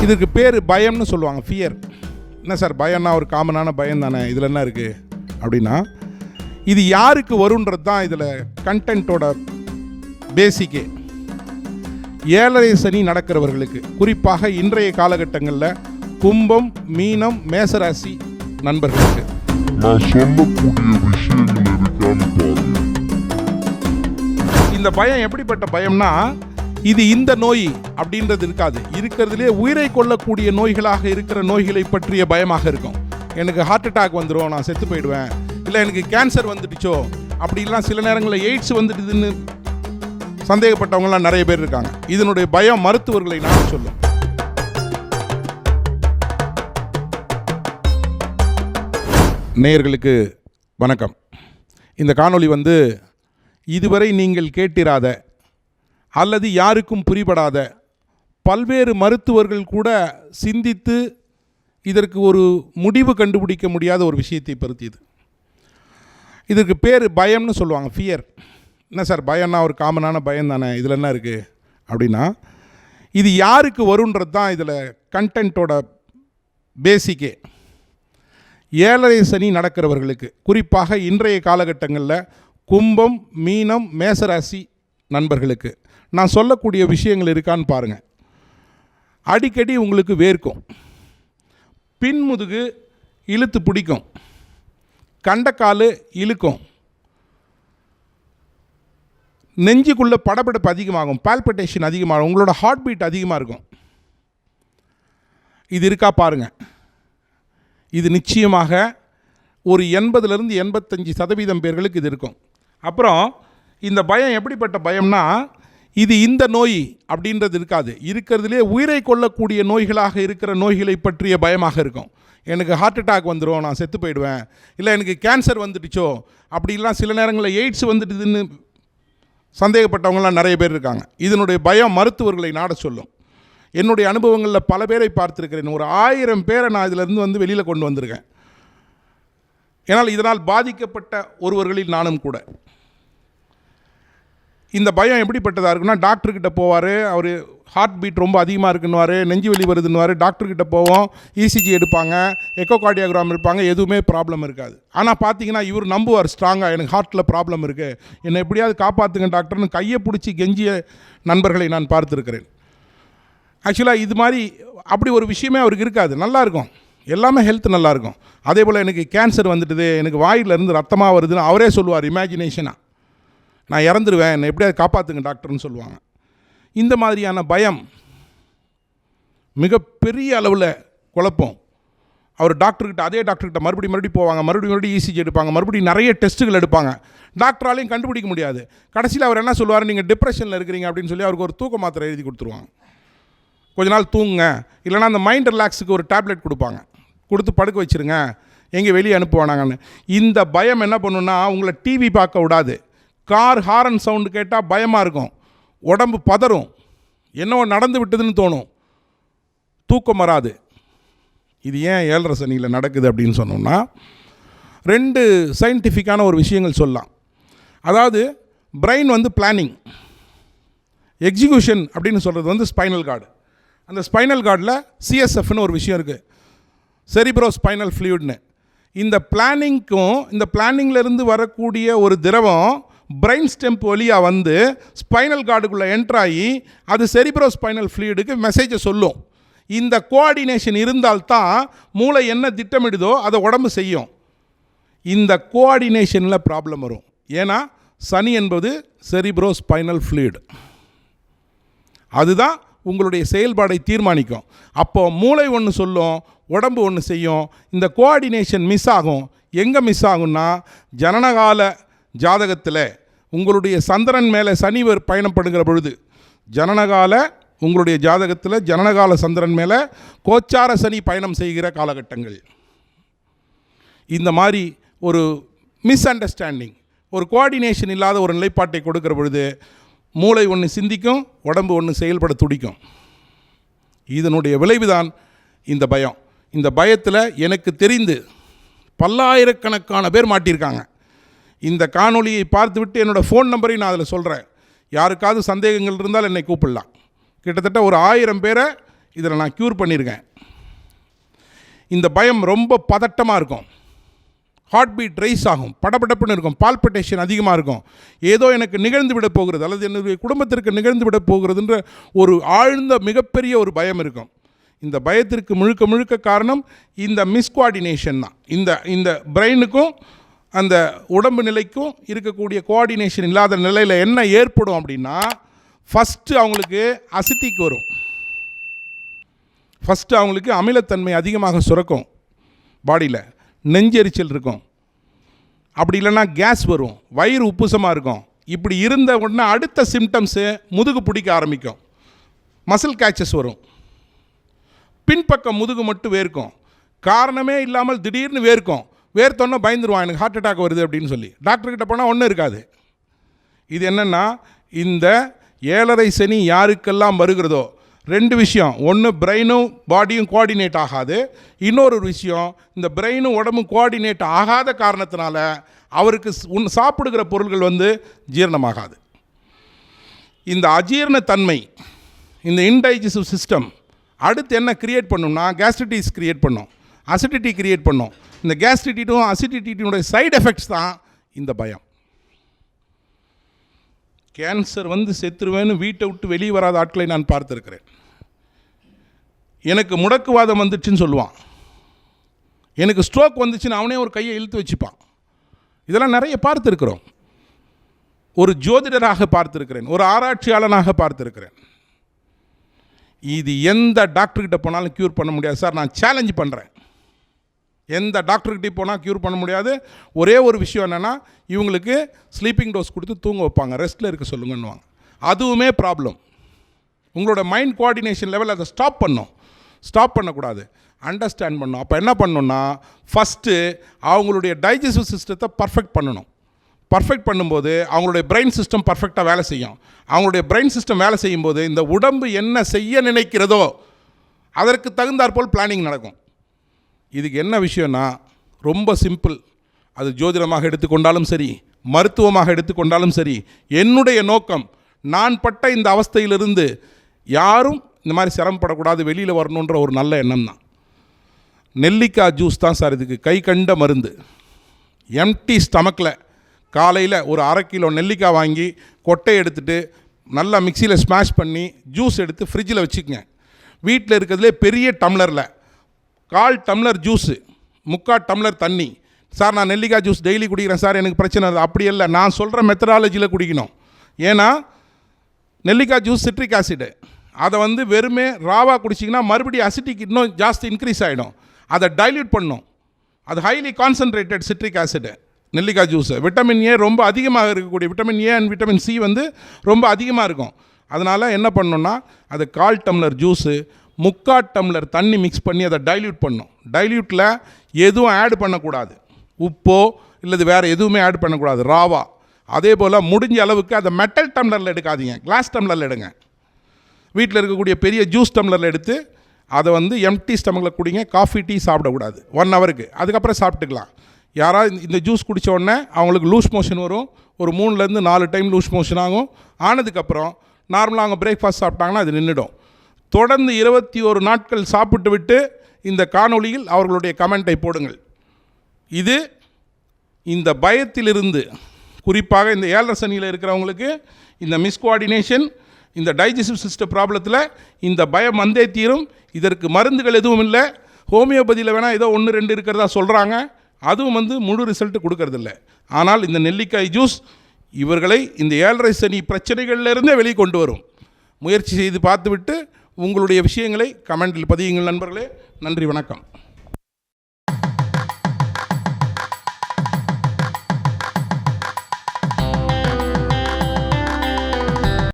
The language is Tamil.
இதுக்கு பேர் பயம்னு சொல்லுவாங்க, ஃபியர். என்ன சார் பயம்னா ஒரு காமனான பயம் தானே, இதில் என்ன இருக்குது அப்படின்னா, இது யாருக்கு வருன்றது தான் இதில் கண்டென்ட்டோட பேசிக்கே. ஏழரை சனி நடக்கிறவர்களுக்கு, குறிப்பாக இன்றைய காலகட்டங்களில் கும்பம், மீனம், மேசராசி நண்பர்களுக்கு நான் சொல்லக்கூடிய விஷயங்கள் இருக்கான்னு பாருங்க. இந்த பயம் எப்படிப்பட்ட பயம்னா, இது இந்த நோய் அப்படின்றது இருக்காது. இருக்கிறதுலே உயிரை கொள்ளக்கூடிய நோய்களாக இருக்கிற நோய்களை பற்றிய பயமாக இருக்கும். எனக்கு ஹார்ட் அட்டாக் வந்துடும், நான் செத்து போயிடுவேன், இல்லை எனக்கு கேன்சர் வந்துடுச்சோ அப்படிலாம், சில நேரங்களில் எய்ட்ஸ் வந்துடுதுன்னு சந்தேகப்பட்டவங்களாம் நிறைய பேர் இருக்காங்க. இதனுடைய பயம் மருத்துவர்களை நான் சொல்லும். நேயர்களுக்கு வணக்கம். இந்த காணொளி இதுவரை நீங்கள் கேட்டிராத அல்லது யாருக்கும் புரிபடாத, பல்வேறு மருத்துவர்கள் கூட சிந்தித்து இதற்கு ஒரு முடிவு கண்டுபிடிக்க முடியாத ஒரு விஷயத்தை பற்றியது. இதற்கு பேர் பயம்னு சொல்லுவாங்க, ஃபியர். என்ன சார் பயம்னா ஒரு காமனான பயம் தானே, இதில் என்ன இருக்குது அப்படின்னா, இது யாருக்கு வருன்றது தான் இதில் கண்டென்ட்டோட பேசிக்கே. ஏழரை சனி நடக்கிறவர்களுக்கு, குறிப்பாக இன்றைய காலகட்டங்களில் கும்பம், மீனம், மேசராசி நண்பர்களுக்கு நான் சொல்லக்கூடிய விஷயங்கள் இருக்கான்னு பாருங்கள். அடிக்கடி உங்களுக்கு வேர்க்கும், பின்முதுகு இழுத்து பிடிக்கும், கண்டக்கால் இழுக்கும், நெஞ்சுக்குள்ளே படபடப்பு அதிகமாகும், பால்பிட்டேஷன் அதிகமாகும், உங்களோட ஹார்ட் பீட் அதிகமாக இருக்கும். இது இருக்கா பாருங்கள். இது நிச்சயமாக ஒரு 80லேருந்து 85% பேர்களுக்கு இது இருக்கும். அப்புறம் இந்த பயம் எப்படிப்பட்ட பயம்னா, இது இந்த நோய் அப்படின்றது இருக்காது. இருக்கிறதுலே உயிரை கொள்ளக்கூடிய நோய்களாக இருக்கிற நோய்களை பற்றிய பயமாக இருக்கும். எனக்கு ஹார்ட் அட்டாக் வந்துடும், நான் செத்து போயிடுவேன், இல்லை எனக்கு கேன்சர் வந்துடுச்சோ அப்படிலாம், சில நேரங்களில் எய்ட்ஸ் வந்துடுதுன்னு சந்தேகப்பட்டவங்களாம் நிறைய பேர் இருக்காங்க. இதனுடைய பயம் மருத்துவர்களை நாட சொல்லும். என்னுடைய அனுபவங்களில் பல பேரை பார்த்துருக்கிறேன். ஒரு 1000 பேரை நான் இதிலிருந்து வெளியில் கொண்டு வந்திருக்கேன். ஏன்னால் இதனால் பாதிக்கப்பட்ட ஒருவர்களில் நானும் கூட. இந்த பயம் எப்படிப்பட்டதாக இருக்குன்னா, டாக்டர்கிட்ட போவார், அவர் ஹார்ட் பீட் ரொம்ப அதிகமாக இருக்குன்னுவார், நெஞ்சு வெளி வருதுன்னுவார். டாக்டர்கிட்ட போவோம், இசிஜி எடுப்பாங்க, எக்கோ கார்டியோகிராம் இருப்பாங்க, எதுவுமே ப்ராப்ளம் இருக்காது. ஆனால் பார்த்தீங்கன்னா இவர் நம்புவார் ஸ்ட்ராங்காக, எனக்கு ஹார்ட்டில் ப்ராப்ளம் இருக்குது, என்னை எப்படியாவது காப்பாற்றுங்க டாக்டர்னு கையை பிடிச்சி கெஞ்சிய நண்பர்களை நான் பார்த்துருக்கிறேன். ஆக்சுவலாக இது மாதிரி அப்படி ஒரு விஷயமே அவருக்கு இருக்காது, நல்லாயிருக்கும், எல்லாமே ஹெல்த் நல்லாயிருக்கும். அதே போல் எனக்கு கேன்சர் வந்துடுது, எனக்கு வாயிலிருந்து ரத்தமாக வருதுன்னு அவரே சொல்லுவார், இமேஜினேஷனாக, நான் இறந்துடுவேன், என்னை எப்படியாவது காப்பாற்றுங்க டாக்டர்னு சொல்லுவாங்க. இந்த மாதிரியான பயம் மிகப்பெரிய அளவில் குழப்பம். அவர் டாக்டர்கிட்ட, அதே டாக்டர்கிட்ட மறுபடியும் போவாங்க, மறுபடியும் இசிஜி எடுப்பாங்க, மறுபடியும் நிறைய டெஸ்ட்டுகள் எடுப்பாங்க, டாக்டராலையும் கண்டுபிடிக்க முடியாது. கடைசியில் அவர் என்ன சொல்லுவார், நீங்கள் டிப்ரெஷனில் இருக்கிறீங்க அப்படின்னு சொல்லி அவருக்கு ஒரு தூக்க மாத்திரை எழுதி கொடுத்துருவாங்க. கொஞ்ச நாள் தூங்குங்க, இல்லைனா அந்த மைண்ட் ரிலாக்ஸுக்கு ஒரு டேப்லெட் கொடுப்பாங்க, கொடுத்து படுக்க வச்சுருங்க, எங்கே வெளியே அனுப்புவானாங்கன்னு. இந்த பயம் என்ன பண்ணுன்னா, உங்களை டிவி பார்க்க விடாது, கார் ஹாரன் சவுண்டு கேட்டால் பயமாக இருக்கும், உடம்பு பதறும், என்னவோ நடந்து விட்டதுன்னு தோணும், தூக்கம் வராது. இது ஏன் ஏழரை சனியில் நடக்குது அப்படின்னு சொன்னோம்னா, 2 சயின்டிஃபிக்கான ஒரு விஷயங்கள் சொல்லலாம். அதாவது பிரெயின் பிளானிங், எக்ஸிக்யூஷன் அப்படின்னு சொல்கிறது ஸ்பைனல் கார்டு. அந்த ஸ்பைனல் கார்டில் சிஎஸ்எஃப்னு ஒரு விஷயம் இருக்குது, செரிப்ரோ ஸ்பைனல் ஃப்ளூயிட்னு. இந்த பிளானிங்க்கும், இந்த பிளானிங்லேருந்து வரக்கூடிய ஒரு திரவம் பிரெயின் ஸ்டெம்ப் வழியாக ஸ்பைனல் கார்டுக்குள்ளே என்ட்ராகி அது செரிப்ரோ ஸ்பைனல் ஃப்ளூயிடுக்கு மெசேஜை சொல்லும். இந்த கோஆர்டினேஷன் இருந்தால்தான் மூளை என்ன திட்டமிடுதோ அதை உடம்பு செய்யும். இந்த கோஆர்டினேஷனில் ப்ராப்ளம் வரும். ஏன்னா சனி என்பது செரிப்ரோ ஸ்பைனல் ஃப்ளூயிட், அதுதான் உங்களுடைய செயல்பாடை தீர்மானிக்கும். அப்போ மூளை ஒன்று சொல்லும், உடம்பு ஒன்று செய்யும். இந்த கோஆர்டினேஷன் மிஸ் ஆகும். எங்கே மிஸ் ஆகும்னா, ஜனனகால ஜாதகத்தில் உங்களுடைய சந்திரன் மேலே சனி பயணப்படுகிற பொழுது, ஜனனகால உங்களுடைய ஜாதகத்தில் ஜனனகால சந்திரன் மேலே கோச்சார சனி பயணம் செய்கிற காலகட்டங்கள், இந்த மாதிரி ஒரு மிஸ் அண்டர்ஸ்டாண்டிங், ஒரு கோஆர்டினேஷன் இல்லாத ஒரு நிலைப்பாட்டை கொடுக்கிற பொழுது மூளை ஒன்று சிந்திக்கும், உடம்பு ஒன்று செயல்பட துடிக்கும். இதனுடைய விளைவுதான் இந்த பயம். இந்த பயத்தில் எனக்கு தெரிந்து பல்லாயிரக்கணக்கான பேர் மாட்டியிருக்காங்க. இந்த காணொளியை பார்த்துவிட்டு என்னோடய ஃபோன் நம்பரையும் நான் அதில் சொல்கிறேன். யாருக்காவது சந்தேகங்கள் இருந்தால் என்னை கூப்பிடலாம். கிட்டத்தட்ட ஒரு 1000 பேரை இதில் நான் க்யூர் பண்ணியிருக்கேன். இந்த பயம் ரொம்ப பதட்டமாக இருக்கும், ஹார்ட் பீட் ரைஸ் ஆகும், படபடப்புன்னு இருக்கும், பால்பிட்டேஷன் அதிகமாக இருக்கும், ஏதோ எனக்கு நிகழ்ந்து விட போகிறது அல்லது என்னுடைய குடும்பத்திற்கு நிகழ்ந்து விட போகிறதுன்ற ஒரு ஆழ்ந்த மிகப்பெரிய ஒரு பயம் இருக்கும். இந்த பயத்திற்கு முழுக்க முழுக்க காரணம் இந்த மிஸ்குவார்டினேஷன் தான். இந்த பிரெயினுக்கும் அந்த உடம்பு நிலைக்கும் இருக்கக்கூடிய கோஆர்டினேஷன் இல்லாத நிலையில் என்ன ஏற்படும் அப்படின்னா, ஃபஸ்ட்டு அவங்களுக்கு அசிட்டிக் வரும், ஃபஸ்ட்டு அவங்களுக்கு அமிலத்தன்மை அதிகமாக சுரக்கும் பாடியில், நெஞ்செரிச்சல் இருக்கும், அப்படி இல்லைன்னா கேஸ் வரும், வயிறு உப்புசமாக இருக்கும். இப்படி இருந்த உடனே அடுத்த சிம்டம்ஸு முதுகு பிடிக்க ஆரம்பிக்கும், மசில் கேச்சஸ் வரும், பின்பக்கம் முதுகு மட்டும் வேர்க்கும், காரணமே இல்லாமல் திடீர்னு வேர்க்கும், வேர்த்தோன்னா பயந்துருவான், எனக்கு ஹார்ட் அட்டாக் வருது அப்படின்னு சொல்லி. டாக்டர்கிட்ட போனால் ஒன்றும் இருக்காது. இது என்னென்னா, இந்த 7.5 சனி யாருக்கெல்லாம் வருகிறதோ 2 விஷயம், ஒன்று பிரெயினும் பாடியும் கோஆர்டினேட் ஆகாது, இன்னொரு விஷயம் இந்த பிரெயினும் உடம்பும் கோஆர்டினேட் ஆகாத காரணத்தினால அவருக்கு சாப்பிடுகிற பொருள்கள் ஜீரணமாகாது. இந்த அஜீரணத்தன்மை, இந்த இன்டைஜஸ்டிவ் சிஸ்டம் அடுத்து என்ன கிரியேட் பண்ணும்னா கேஸ்ட்ரிட்டிஸ் கிரியேட் பண்ணும், அசிடிட்டி கிரியேட் பண்ணும். இந்த கேஸ்ட்ரிட்டியும் அசிடிட்டியினுடைய சைடு எஃபெக்ட்ஸ் தான் இந்த பயம். கேன்சர் செத்துருவேன்னு வீட்டை விட்டு வெளியே வராத ஆட்களை நான் பார்த்துருக்கிறேன். எனக்கு முடக்குவாதம் வந்துச்சுன்னு சொல்லுவான், எனக்கு ஸ்ட்ரோக் வந்துச்சுன்னு அவனே ஒரு கையை இழுத்து வச்சுப்பான். இதெல்லாம் நிறைய பார்த்துருக்கிறோம். ஒரு ஜோதிடராக பார்த்துருக்கிறேன், ஒரு ஆராய்ச்சியாளனாக பார்த்துருக்கிறேன். இது எந்த டாக்டர்கிட்ட போனாலும் க்யூர் பண்ண முடியாது சார், நான் சேலஞ்ச் பண்ணுறேன். எந்த டாக்டர்கிட்ட போனால் க்யூர் பண்ண முடியாது. ஒரே ஒரு விஷயம் என்னென்னா, இவங்களுக்கு ஸ்லீப்பிங் டோஸ் கொடுத்து தூங்க வைப்பாங்க, ரெஸ்ட்டில் இருக்க சொல்லுங்கன்னுவாங்க. அதுவுமே ப்ராப்ளம். உங்களோட மைண்ட் கோஆர்டினேஷன் லெவல் அதை ஸ்டாப் பண்ணக்கூடாது, அண்டர்ஸ்டாண்ட் பண்ணணும். அப்போ என்ன பண்ணணுன்னா, ஃபஸ்ட்டு அவங்களுடைய டைஜஸ்டிவ் சிஸ்டத்தை பர்ஃபெக்ட் பண்ணணும். பர்ஃபெக்ட் பண்ணும்போது அவங்களுடைய பிரெயின் சிஸ்டம் பர்ஃபெக்டாக வேலை செய்யும். அவங்களுடைய பிரெயின் சிஸ்டம் வேலை செய்யும்போது இந்த உடம்பு என்ன செய்ய நினைக்கிறதோ அதற்கு தகுந்தாற்போல் பிளானிங் நடக்கும். இதுக்கு என்ன விஷயம்னா ரொம்ப சிம்பிள். அது ஜோதிடமாக எடுத்துக்கொண்டாலும் சரி, மருத்துவமாக எடுத்துக்கொண்டாலும் சரி, என்னுடைய நோக்கம் நான் பட்ட இந்த அவஸ்தையிலிருந்து யாரும் இந்த மாதிரி சிரமப்படக்கூடாது, வெளியில் வரணுன்ற ஒரு நல்ல எண்ணம் தான். நெல்லிக்காய் ஜூஸ் தான் சார் இதுக்கு கை கண்ட மருந்து. எம்டி ஸ்டமக்கில் காலையில் ஒரு 1/2 கிலோ நெல்லிக்காய் வாங்கி கொட்டையை எடுத்துகிட்டு நல்லா மிக்சியில் ஸ்மாஷ் பண்ணி ஜூஸ் எடுத்து ஃப்ரிட்ஜில் வச்சுக்கங்க. வீட்டில் இருக்கிறதுலே பெரிய டம்ளரில் 1/4 டம்ளர் ஜூஸு, 3/4 டம்ளர் தண்ணி. சார் நான் நெல்லிக்காய் ஜூஸ் டெய்லி குடிக்கிறேன் சார், எனக்கு பிரச்சனை இல்லை. அப்படி இல்லை, நான் சொல்கிற மெத்தடாலஜியில் குடிக்கணும். ஏன்னா நெல்லிக்காய் ஜூஸ் சிட்ரிக் ஆசிடு, அதை வெறுமே ராவாக குடிச்சிங்கன்னா மறுபடியும் அசிட்டிக் இன்னும் ஜாஸ்தி இன்க்ரீஸ் ஆகிடும். அதை டைல்யூட் பண்ணணும். அது ஹைலி கான்சன்ட்ரேட்டட் சிட்ரிக் ஆசிடு நெல்லிக்காய் ஜூஸு. விட்டமின் ஏ ரொம்ப அதிகமாக இருக்கக்கூடிய vitamin A and vitamin C ரொம்ப அதிகமாக இருக்கும். அதனால் என்ன பண்ணணுன்னா, அது 1/4 டம்ளர் ஜூஸு 3/4 டம்ளர் தண்ணி மிக்ஸ் பண்ணி அதை டைல்யூட் பண்ணணும். டைல்யூட்டில் எதுவும் ஆட் பண்ணக்கூடாது, உப்போ இல்லது வேறு எதுவுமே ஆட் பண்ணக்கூடாது, ராவா. அதே போல் முடிஞ்ச அளவுக்கு அதை மெட்டல் டம்ளரில் எடுக்காதீங்க, கிளாஸ் டம்ளரில் எடுங்க. வீட்டில் இருக்கக்கூடிய பெரிய ஜூஸ் டம்ளரில் எடுத்து அதை எம்டி ஸ்டமக்கில் குடிங்க. காஃபி டீ சாப்பிடக்கூடாது 1 ஹவருக்கு, அதுக்கப்புறம் சாப்பிட்டுக்கலாம். யாராவது இந்த ஜூஸ் குடித்த உடனே அவங்களுக்கு லூஸ் மோஷன் வரும், ஒரு 3லேருந்து 4 டைம் லூஸ் மோஷன் ஆகும். ஆனதுக்கப்புறம் நார்மலாக அவங்க பிரேக்ஃபாஸ்ட் சாப்பிட்டாங்கன்னா அது நின்றுடும். தொடர்ந்து 21 நாட்கள் சாப்பிட்டு விட்டு இந்த காணொளியில் அவர்களுடைய கமெண்ட்டை போடுங்கள். இது இந்த பயத்திலிருந்து, குறிப்பாக இந்த 7.5 சனியில் இருக்கிறவங்களுக்கு இந்த மிஸ்கோஆர்டினேஷன், இந்த டைஜஸ்டிவ் சிஸ்டம் ப்ராப்ளத்தில் இந்த பயம் வந்தே தீரும். இதற்கு மருந்துகள் எதுவும் இல்லை. ஹோமியோபதியில் வேணால் ஏதோ 1-2 இருக்கிறதா சொல்கிறாங்க, அதுவும் முழு ரிசல்ட்டு கொடுக்கறதில்ல. ஆனால் இந்த நெல்லிக்காய் ஜூஸ் இவர்களை இந்த 7.5 சனி பிரச்சனைகளிலிருந்தே வெளியே கொண்டு வரும். முயற்சி செய்து பார்த்துவிட்டு உங்களுடைய விஷயங்களை கமெண்டில் பதியுங்கள் நண்பர்களே. நன்றி, வணக்கம்.